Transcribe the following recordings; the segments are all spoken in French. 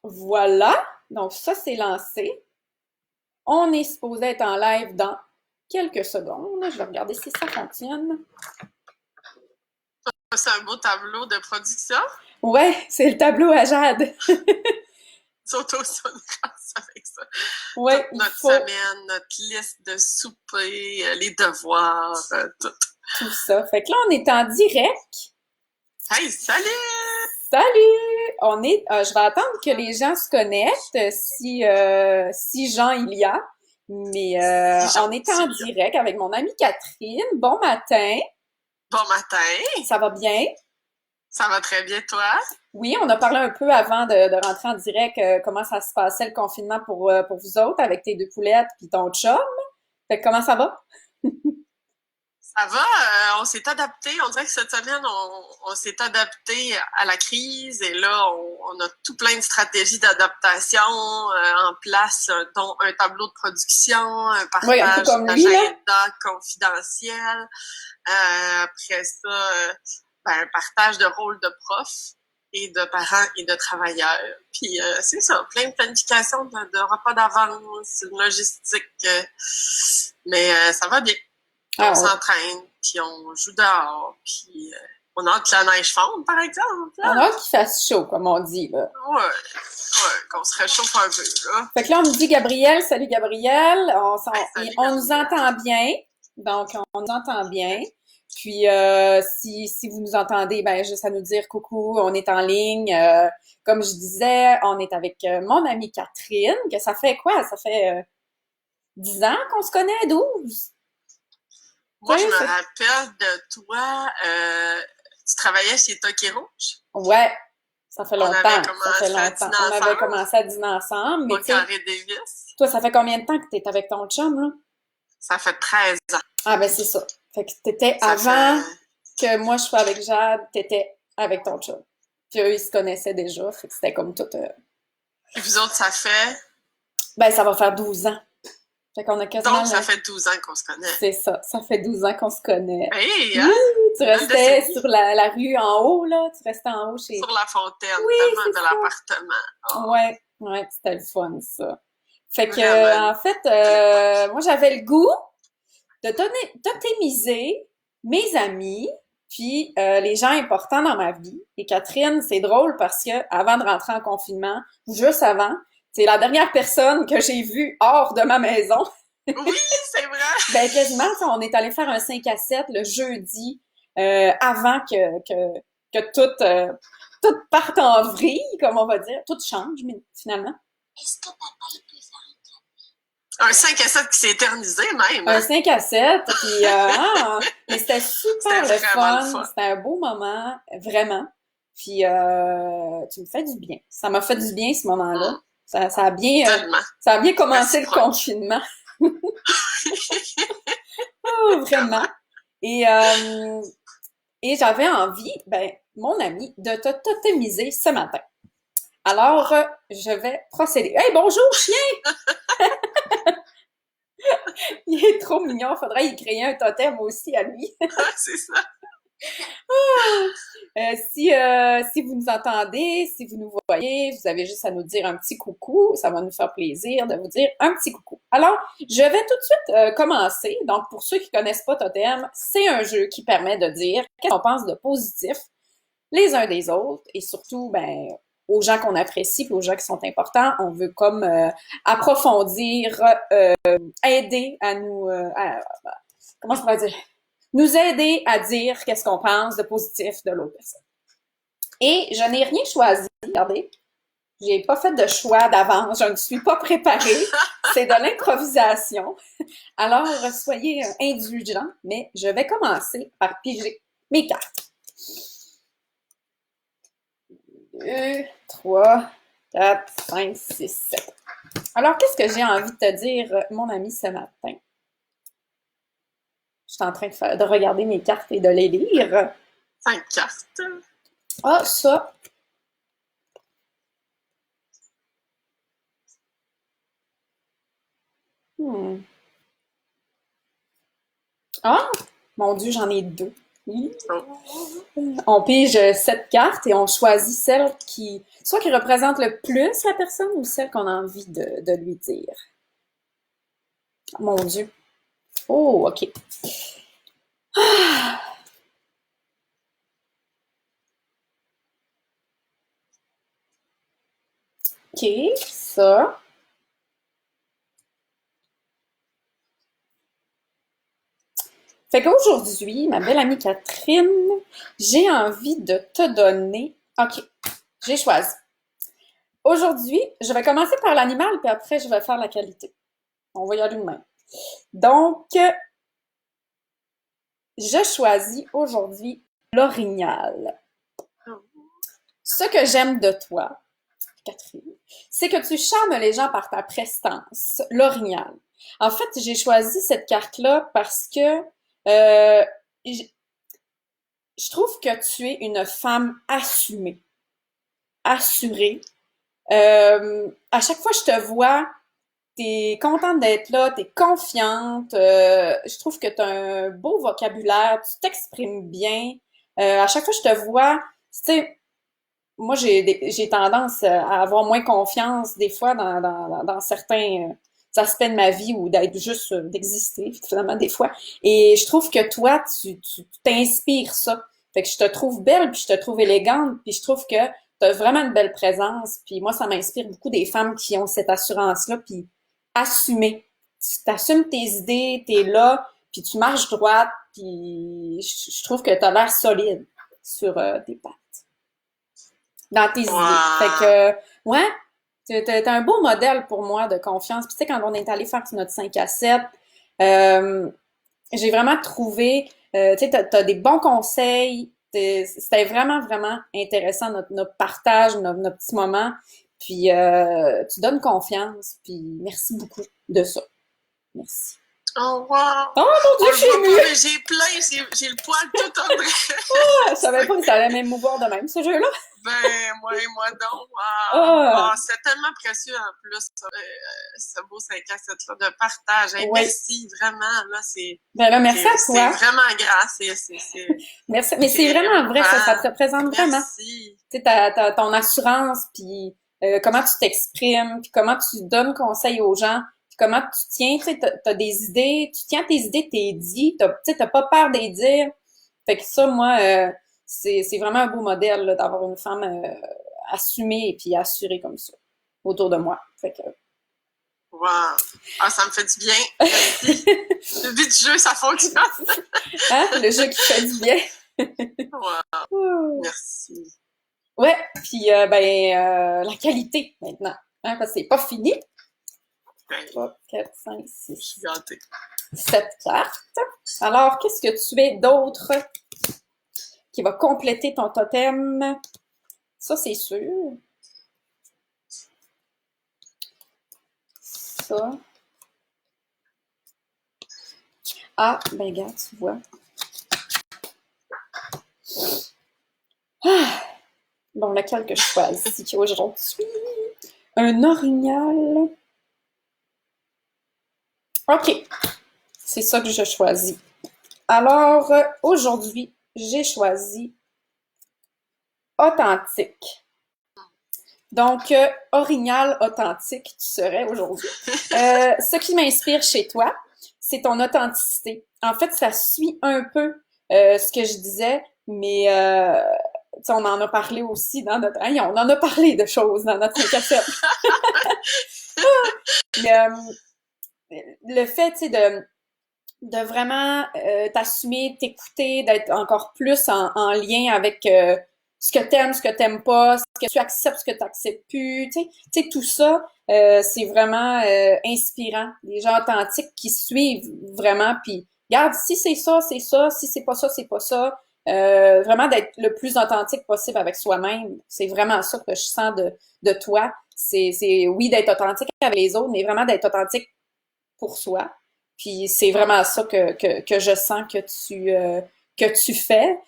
Voilà, donc ça c'est lancé. On est supposé être en live dans quelques secondes. Je vais regarder si ça fonctionne. C'est un beau tableau de production. Ouais, c'est le tableau à Jade. Surtout ça, grâce avec ça. Ouais, Toute il notre faut semaine, notre liste de souper, les devoirs, tout. tout ça. Fait que là, on est en direct. Hey, salut! Salut! Je vais attendre que les gens se connectent, si gens il y a. Mais Si on est en gentil. direct avec mon amie Catherine. Bon matin, Bon matin. ça va bien? Ça va très bien, toi? Oui, on a parlé un peu avant de rentrer en direct, comment ça se passait le confinement pour vous autres avec tes deux poulettes puis ton chum. Fait que comment ça va? Ça va, on s'est adapté. On dirait que cette semaine, on s'est adapté à la crise et là, on a tout plein de stratégies d'adaptation en place, dont un tableau de production, un Oui, un peu partage comme lui, là. d'agenda confidentiel. Après ça, un partage de rôle de prof et de parents et de travailleurs. Puis c'est ça, plein de planification de repas d'avance, une logistique. Mais ça va bien. On Ah, s'entraîne, puis on joue dehors, puis on a hâte que la neige fonde, par exemple. on Là. a hâte qu'il fasse chaud, comme on dit, là. Ouais, qu'on se réchauffe un peu, là. Fait que là, on me dit Gabriel, salut Gabriel. Hey, salut, On nous Gabriel. entend bien. Donc, on nous entend bien. Puis, si vous nous entendez, ben, juste à nous dire coucou, on est en ligne. Comme je disais, on est avec mon amie Catherine, que ça fait quoi? Ça fait 10 ans qu'on se connaît, 12. Tu Moi, je sais, me c'est... rappelle de toi, tu travaillais chez Toki Rouge. Ouais, ça fait On avait longtemps, ça fait commencé à longtemps. dîner On avait ensemble commencé à dîner ensemble, mais au tu sais, Carré Davis. toi, ça fait combien de temps que t'es avec ton chum, là? Ça fait 13 ans. Ah, ben c'est ça. Fait que t'étais Ça avant fait... que moi je sois avec Jade, t'étais avec ton chum. Puis eux, ils se connaissaient déjà, fait que c'était comme tout... Et vous autres, ça fait... Ben, ça va faire 12 ans. Fait qu'on a quasiment Donc, ça le... fait 12 ans qu'on se connaît. C'est ça, ça fait 12 ans qu'on se connaît. Hey, Oui, hein? tu Une belle restais sur décennie. la rue en haut, là. Tu restais en haut chez... Sur la fontaine. Oui, Tellement un c'est bel ça. appartement. Oh, Ouais, ouais, c'était le fun, ça. Fait que, vraiment une en fait, belle époque. moi, j'avais le goût de totémiser mes amis, puis les gens importants dans ma vie. Et Catherine, c'est drôle parce que avant de rentrer en confinement, juste avant, c'est la dernière personne que j'ai vue hors de ma maison. Oui, c'est vrai. Ben quasiment, on est allé faire un 5 à 7 le jeudi avant que tout parte en vrille, comme on va dire. Tout change, mais finalement. Un 5 à 7 qui s'est éternisé même, Un hein? 5 à 7, puis mais c'était C'était super le vraiment le fun, fun. c'était un beau moment, vraiment. Puis tu me fais du bien. Ça m'a fait du bien ce moment-là. Mm, tellement. Ça a bien commencé le Réciproque. confinement. Oh, vraiment. Et et j'avais envie, ben mon ami, de te totémiser ce matin. Alors, je vais procéder. Hey, bonjour, chien! Il est trop mignon. Faudrait y créer un totem aussi à lui. C'est ça. Si vous nous entendez, si vous nous voyez, vous avez juste à nous dire un petit coucou. Ça va nous faire plaisir de vous dire un petit coucou. Alors, je vais tout de suite commencer. Donc, pour ceux qui connaissent pas Totem, c'est un jeu qui permet de dire qu'est-ce qu'on pense de positif les uns des autres et surtout, ben, aux gens qu'on apprécie et aux gens qui sont importants. On veut comme approfondir, aider à nous... comment je pourrais dire? Nous aider à dire qu'est-ce qu'on pense de positif de l'autre personne. Et je n'ai rien choisi. Regardez, j'ai pas fait de choix d'avance. Je ne suis pas préparée. C'est de l'improvisation. Alors, soyez indulgents, mais je vais commencer par piger mes cartes. 2, 3, 4, 5, 6, 7. Alors, qu'est-ce que j'ai envie de te dire, mon ami, ce matin? Je suis en train de regarder mes cartes et de les lire. 5 cartes. Ah, ça, hmm. Ah, mon Dieu, j'en ai deux. On pige 7 cartes et on choisit celle soit qui représente le plus la personne ou celle qu'on a envie de lui dire. Mon Dieu. Oh, OK. OK, ça. Fait qu'aujourd'hui, ma belle amie Catherine, j'ai envie de te donner. OK, j'ai choisi. Aujourd'hui, je vais commencer par l'animal, puis après, je vais faire la qualité. On va y aller de même. Donc, je choisis aujourd'hui l'orignal. Ce que j'aime de toi, Catherine, c'est que tu charmes les gens par ta prestance, l'orignal. En fait, j'ai choisi cette carte-là parce que euh, je trouve que tu es une femme assumée, assurée. À chaque fois que je te vois, t'es contente d'être là, t'es confiante. Je trouve que tu as un beau vocabulaire, tu t'exprimes bien. À chaque fois que je te vois, tu sais, moi j'ai tendance à avoir moins confiance des fois dans certains aspects de ma vie ou d'être juste d'exister finalement des fois. Et je trouve que toi, tu t'inspires ça. Fait que je te trouve belle, puis je te trouve élégante, puis je trouve que tu as vraiment une belle présence. Puis moi, ça m'inspire beaucoup des femmes qui ont cette assurance-là, puis assumer. Tu t'assumes tes idées, t'es là, puis tu marches droite, puis je trouve que tu as l'air solide sur tes pattes, dans tes idées. Fait Wow. que, ouais, t'es un beau modèle pour moi de confiance. Puis tu sais, quand on est allé faire notre 5 à 7, euh, j'ai vraiment trouvé, tu sais, t'as des bons conseils. C'était vraiment, vraiment intéressant, notre partage, notre petit moment. Puis tu donnes confiance. Puis merci beaucoup de ça. Merci. Oh, wow! Oh mon Dieu, On je le suis voit émue! pas, mais j'ai plein, j'ai le poil tout en vrai. Je savais pas que ça allait m'émouvoir de même, ce jeu-là. Ben, moi donc, wow! Ah, Oh, c'est tellement précieux en plus, ce beau 5 à 7 là de partage. Hey, oui. merci, vraiment, là, Ben là, merci à c'est toi. vraiment grand, Merci. Mais c'est c'est vraiment vrai, ça émouvant. te représente vraiment. Merci. Tu sais, ton assurance, puis comment tu t'exprimes, puis comment tu donnes conseil aux gens, puis comment tu tiens, tu sais, t'as des idées, tu tiens tes idées, t'es dit, tu sais, t'as pas peur de les dire. Fait que ça, moi, c'est vraiment un beau modèle là, d'avoir une femme assumée et puis assurée comme ça autour de moi. Fait que, Wow! Ah, ça me fait du bien. Merci. Le but du jeu, ça fonctionne. hein, le jeu qui fait du bien. Wow! Ouh. Merci. Ouais, puis la qualité maintenant, hein, parce que c'est pas fini. Ben, 3, 4, 5, je 6, suis gâtée. 7 cartes. Alors, qu'est-ce que tu es d'autre qui va compléter ton totem? Ça, c'est sûr. Ça. Ah, ben regarde, tu vois. Ah, bon, lequel que je choisis aujourd'hui? Un orignal. OK, c'est ça que je choisis. Alors, aujourd'hui, j'ai choisi authentique. Donc, orignal authentique, tu serais aujourd'hui. Ce qui m'inspire chez toi, c'est ton authenticité. En fait, ça suit un peu ce que je disais, mais on en a parlé aussi dans notre... Hey, on en a parlé de choses dans notre 5 à 7. Mais, le fait, tu sais, de vraiment t'assumer, t'écouter, d'être encore plus en lien avec ce que t'aimes pas, ce que tu acceptes, ce que tu acceptes plus, tu sais, tout ça, c'est vraiment inspirant. Des gens authentiques qui suivent vraiment, puis regarde, si c'est ça, c'est ça, si c'est pas ça, c'est pas ça. Vraiment d'être le plus authentique possible avec soi-même. C'est vraiment ça que je sens de toi. C'est oui, d'être authentique avec les autres, mais vraiment d'être authentique pour soi. Puis c'est vraiment ça que je sens que tu fais.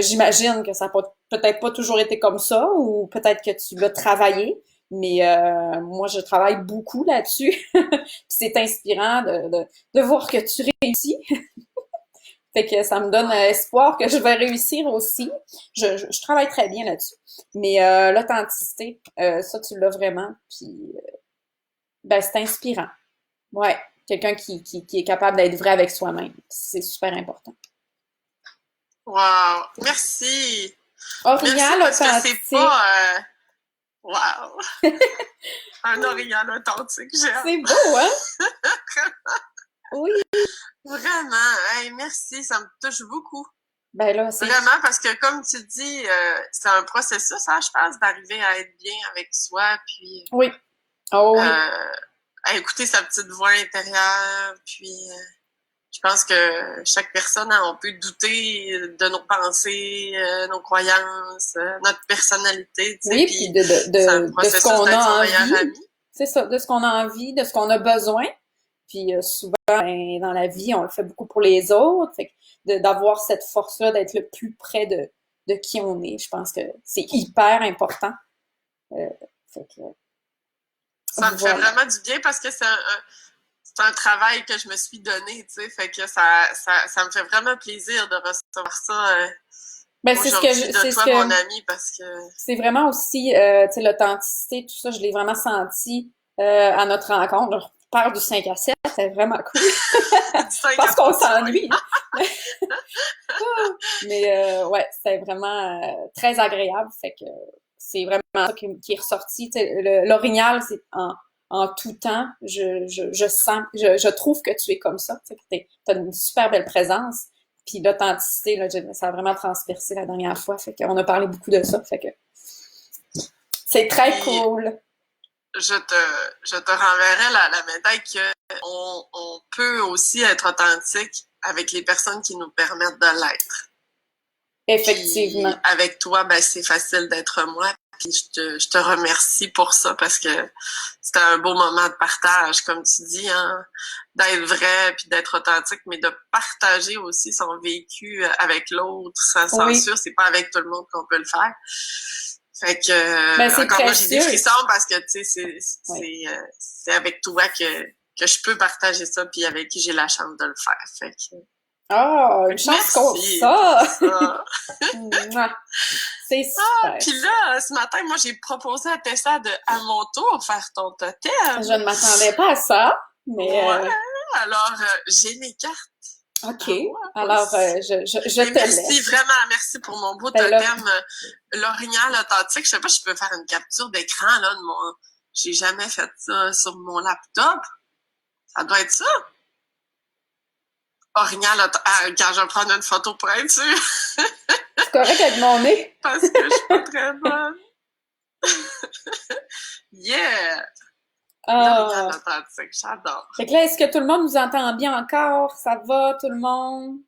J'imagine que ça n'a peut-être pas toujours été comme ça, ou peut-être que tu l'as travaillé, mais moi je travaille beaucoup là-dessus. Puis c'est inspirant de voir que tu réussis. Fait que ça me donne espoir que je vais réussir aussi. Je travaille très bien là-dessus. Mais l'authenticité, ça, tu l'as vraiment. Puis, ben, c'est inspirant. Ouais. Quelqu'un qui est capable d'être vrai avec soi-même. C'est super important. Wow! Merci! Merci Orignal parce que c'est authentique. pas... wow! Un orignal authentique, j'ai hâte. C'est beau, hein? Oui. Vraiment! Hey, merci, ça me touche beaucoup. Ben là, c'est... Vraiment, parce que comme tu dis, c'est un processus, hein, je pense, d'arriver à être bien avec soi, puis Oui. Oh oui. à écouter sa petite voix intérieure, puis je pense que chaque personne, hein, on peut douter de nos pensées, nos croyances, notre personnalité, tu sais, Oui, puis puis de, c'est un de ce processus qu'on d'être son a meilleur envie. ami. C'est ça, de ce qu'on a envie, de ce qu'on a besoin. Puis souvent, ben, dans la vie, on le fait beaucoup pour les autres. Fait que d'avoir cette force-là, d'être le plus près de qui on est, je pense que c'est hyper important. Euh, fait que, Ça me fait voilà. vraiment du bien parce que c'est un travail que je me suis donné, tu sais, fait que ça me fait vraiment plaisir de recevoir ça Ben, aujourd'hui de toi, mon ami, parce que... c'est vraiment aussi, tu sais, l'authenticité, tout ça, je l'ai vraiment senti à notre rencontre. Je repars du 5 à 7, c'est vraiment cool. Parce qu'on s'ennuie. Mais ouais, c'était vraiment très agréable. Fait que c'est vraiment ça qui est ressorti. L'orignal, c'est en tout temps. Je sens, je trouve que tu es comme ça. Tu as une super belle présence. Puis l'authenticité, là, ça a vraiment transpercé la dernière fois. Fait qu'on a parlé beaucoup de ça. Fait que c'est très Puis, cool. je te renverrai la médaille on peut aussi être authentique avec les personnes qui nous permettent de l'être. Effectivement. Puis avec toi, ben c'est facile d'être moi. Puis je te remercie pour ça parce que c'était un beau moment de partage, comme tu dis, hein, d'être vrai puis d'être authentique, mais de partager aussi son vécu avec l'autre sans Oui. censure. C'est pas avec tout le monde qu'on peut le faire. Fait que Ben, c'est encore là, j'ai des précieux. frissons parce que tu sais, Oui. c'est avec toi que je peux partager ça puis avec qui j'ai la chance de le faire. Fait que Ah, une chance qu'on merci ça! pour ça. C'est Ah, super. puis là, ce matin, moi, j'ai proposé à Tessa de, à mon tour, faire ton totem. Je ne m'attendais pas à ça, mais Ouais, alors, j'ai mes cartes. OK. Ah, ouais, Alors, aussi. je Mais te merci, laisse. vraiment, merci pour mon beau Ben là, totem l'orignal authentique. Je sais pas si je peux faire une capture d'écran, là, de mon... J'ai jamais fait ça sur mon laptop. Ça doit être ça. Orignal authentique. Ah, regarde, je vais prendre une photo pour être sûre. c'est correct avec mon nez. Parce que je suis pas très bonne. Yeah! L'orignal Ah. authentique, j'adore. Fait que là, est-ce que tout le monde nous entend bien encore? Ça va, tout le monde?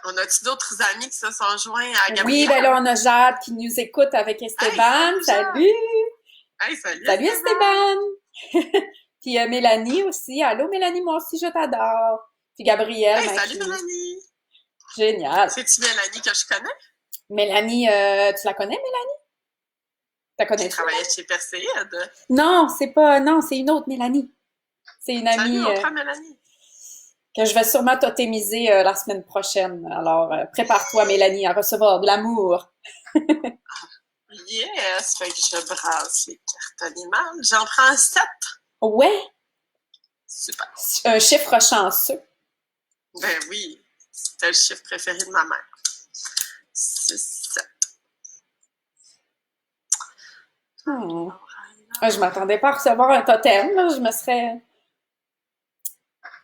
On a-tu d'autres amis qui se sont joints à Oui, Gabriel? ben là, on a Jade qui nous écoute avec Hey, Esteban. salut, Jade! Salut! Hey, salut, Salut Esteban! Esteban! Puis Mélanie aussi. Allô Mélanie, moi aussi je t'adore. Puis Gabriel, Hey, ben, salut, qui... Mélanie! Génial. C'est-tu Mélanie que je connais? Mélanie, tu la connais, Mélanie? T'as Qui connais-tu, travaillait Mélanie? chez Perséide. Non, c'est pas, non, c'est une autre Mélanie. C'est une Salut, amie mon frère Mélanie! que je vais sûrement totémiser la semaine prochaine. Alors, prépare-toi, Mélanie, à recevoir de l'amour. Yes! Fait que je brasse les cartes animales. J'en prends 7. Ouais, Super. un chiffre chanceux. Ben oui, c'était le chiffre préféré de ma mère. 6, 7. Hmm. Je m'attendais pas à recevoir un totem, là. Je me serais...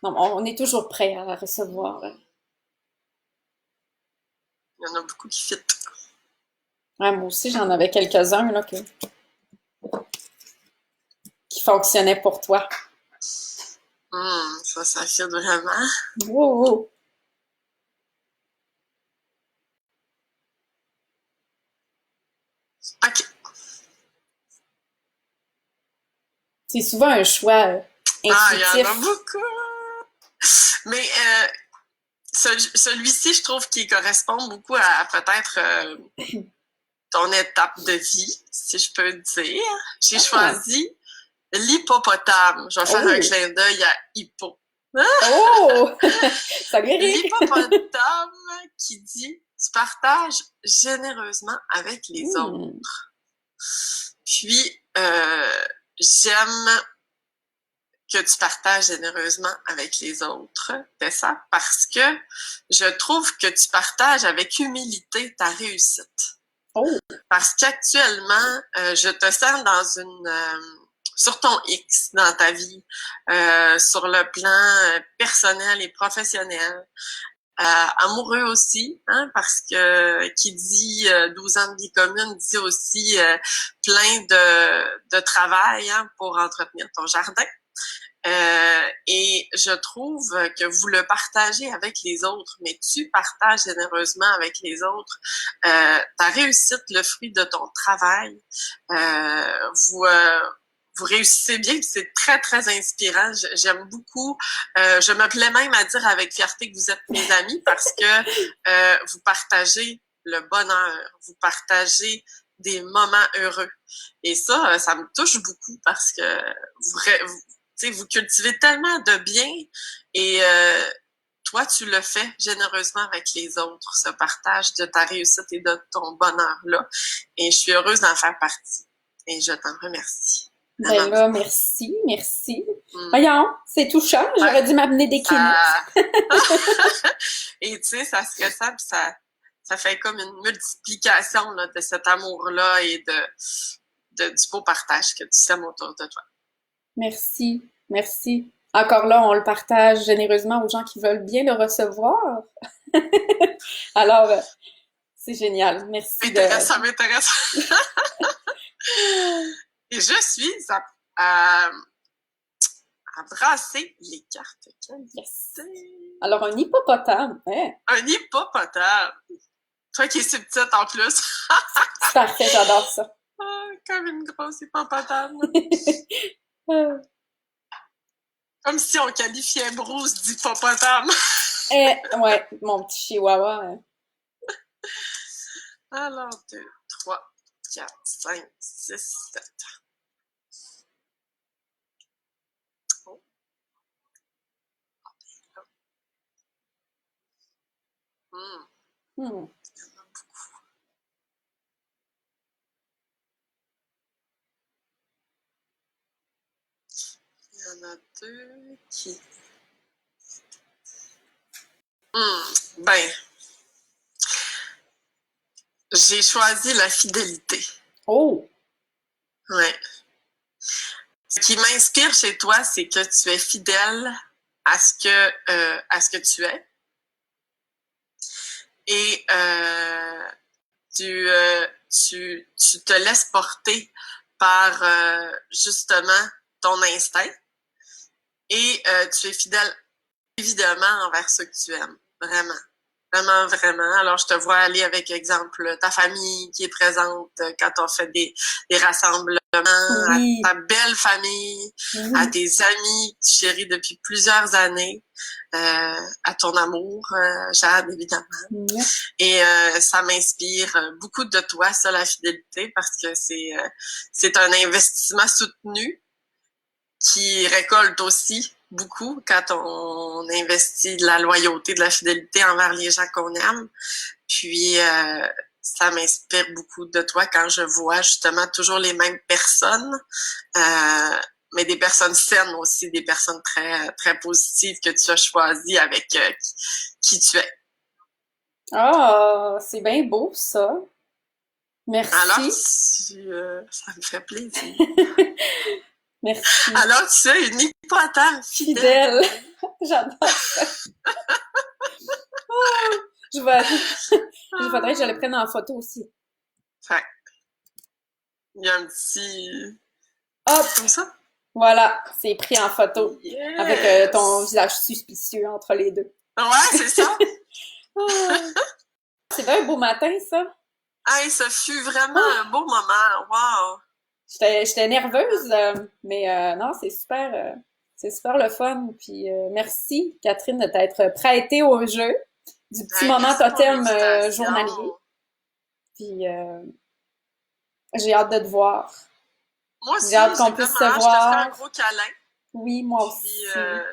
Non, on est toujours prêt à recevoir. Il y en a beaucoup qui fit. Ouais, moi aussi, j'en avais quelques-uns là, qui fonctionnaient pour toi. Ça fit vraiment. Wow. OK. C'est souvent un choix Ah, il y en a intuitif. beaucoup! Mais celui-ci, je trouve qu'il correspond beaucoup à peut-être ton étape de vie, si je peux dire. J'ai Ah. choisi l'hippopotame. Je vais faire un Oh. clin d'œil à hippo. Oh! Ça lui arrive! L'hippopotame qui dit tu partages généreusement avec les autres. Hmm. Puis, j'aime que tu partages généreusement avec les autres, Tessa, parce que je trouve que tu partages avec humilité ta réussite. Oh! Parce qu'actuellement, je te sens dans sur ton X dans ta vie, sur le plan personnel et professionnel. Amoureux aussi, hein, parce que qui dit 12 ans de vie commune dit aussi plein de travail hein, pour entretenir ton jardin. Et je trouve que vous le partagez avec les autres, mais tu partages généreusement avec les autres ta réussite, le fruit de ton travail. Vous réussissez bien, c'est très, très inspirant. J'aime beaucoup. Je me plais même à dire avec fierté que vous êtes mes amis parce que vous partagez le bonheur, vous partagez des moments heureux. Et ça me touche beaucoup parce que vous cultivez tellement de bien et toi, tu le fais généreusement avec les autres, ce partage de ta réussite et de ton bonheur-là. Et je suis heureuse d'en faire partie. Et je t'en remercie. Ben là, merci, merci. Mm. Voyons, c'est touchant. J'aurais dû m'amener des Kleenex. Et tu sais, ça se ressent, puis ça fait comme une multiplication là, de cet amour-là et du beau partage que tu sèmes autour de toi. Merci, merci. Encore là, on le partage généreusement aux gens qui veulent bien le recevoir. Alors, c'est génial. Merci de... Ça m'intéresse. Et je suis à brasser les cartes. Yes. Alors, un hippopotame. Hein? Un hippopotame. Toi qui es si petite en plus. C'est parfait, j'adore ça. Comme une grosse hippopotame. Comme si on qualifiait Bruce d'hippopotame. Ouais, mon petit chihuahua. Hein. Alors, 2, 3, 4, 5, 6, 7. Oh. Hmm. Il y en a deux qui... Ben, j'ai choisi la fidélité. Oh! Ouais. Ce qui m'inspire chez toi, c'est que tu es fidèle à ce que tu es. Et tu te laisses porter par justement ton instinct. Et tu es fidèle évidemment envers ceux que tu aimes. Vraiment. Vraiment, vraiment. Alors, je te vois aller avec, exemple, ta famille qui est présente quand on fait des rassemblements, Oui. à ta belle famille, Oui. à tes amis que tu chéris depuis plusieurs années, à ton amour, Jade, évidemment. Oui. Et ça m'inspire beaucoup de toi, ça, la fidélité, parce que c'est un investissement soutenu qui récolte aussi beaucoup quand on investit de la loyauté, de la fidélité envers les gens qu'on aime. Puis, ça m'inspire beaucoup de toi quand je vois justement toujours les mêmes personnes, mais des personnes saines aussi, des personnes très, très positives que tu as choisies avec qui tu es. Ah, c'est bien beau, ça. Alors, Merci. ça me fait plaisir. Merci. Alors, tu es une hippopotame Fidèle. J'adore ça. Oh, je voudrais que je le prenne en photo aussi. Fait. Il y a un petit... Hop! Comme ça? Voilà, c'est pris en photo. Yes. Avec ton visage suspicieux entre les deux. Ouais, c'est ça. C'est bien un beau matin, ça. Hey, ça fut vraiment un beau moment. Wow. J'étais nerveuse, mais non, c'est super le fun. Puis merci, Catherine, de t'être prêtée au jeu du petit moment totem journalier. Puis j'ai hâte de te voir. Moi aussi, J'ai hâte qu'on puisse se voir. Je te ferai un gros câlin. Oui, moi Puis, aussi.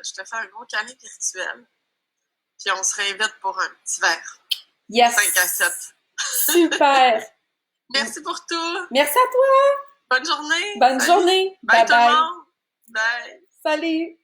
je te fais un gros câlin virtuel. Puis, on se réinvite pour un petit verre. Yes! 5 à 7. Super! Merci pour tout. Merci à toi! Bonne journée. Bonne Salut. journée! Bye Bye tout le bye! monde. Bye. Salut!